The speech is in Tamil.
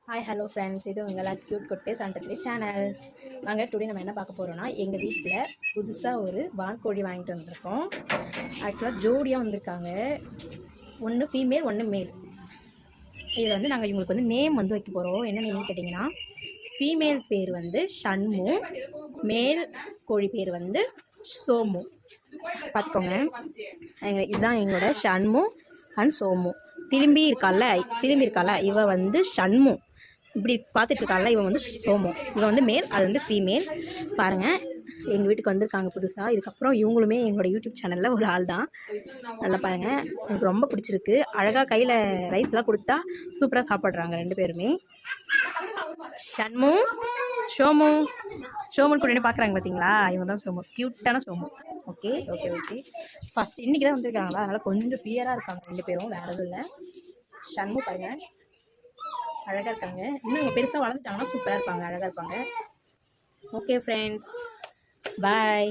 ஹாய் ஹலோ ஃப்ரெண்ட்ஸ், இது உங்களா க்யூட் குட்டே சண்டத்ரி சேனல். வாங்க, டுடே நம்ம என்ன பார்க்க போகிறோன்னா, எங்கள் வீட்டில் புதுசாக ஒரு வான்கோழி வாங்கிட்டு வந்திருக்கோம். ஆக்சுவலாக ஜோடியாக வந்திருக்காங்க, ஒன்று ஃபீமேல் ஒன்று மேல். இது வந்து நாங்கள் இவங்களுக்கு வந்து நேம் வந்து வைக்க போகிறோம். என்ன நேம்னு கேட்டிங்கன்னா, ஃபீமேல் பேர் வந்து ஷண்மு, மேல் கோழி பேர் வந்து சோமு. பார்த்துக்கோங்க, இதுதான் எங்களோட ஷண்மு அண்ட் சோமு. திரும்பி இருக்கால இவ வந்து ஷண்மு, இப்படி பார்த்துட்டு இருக்கால இவன் வந்து சோமு. இவன் வந்து மேல், அது வந்து ஃபீமேல். பாருங்கள், எங்கள் வீட்டுக்கு வந்திருக்காங்க புதுசாக. இதுக்கப்புறம் இவங்களுமே எங்களோட யூடியூப் சேனலில் ஒரு ஆள் தான். நல்லா பாருங்கள், எனக்கு ரொம்ப பிடிச்சிருக்கு. அழகாக கையில் ரைஸ்லாம் கொடுத்தா சூப்பராக சாப்பிட்றாங்க ரெண்டு பேருமே. ஷண்மு ஷோமன் கூட பார்க்குறாங்க பார்த்தீங்களா, இவங்க தான் சோமு, க்யூட்டான Somu. Okay okay okay first இன்றைக்கி தான் வந்திருக்காங்களா, அதனால் கொஞ்சம் ஃபியராக இருக்காங்க ரெண்டு பேரும், வேறு எதுவும் இல்லை. ஷண்மு பாருங்கள், அழகாக இருக்காங்க. இன்னும் இங்கே பெருசாக வளர்ந்துட்டாங்கன்னா சூப்பராக இருப்பாங்க, அழகாக இருப்பாங்க. ஓகே ஃப்ரெண்ட்ஸ், பாய்.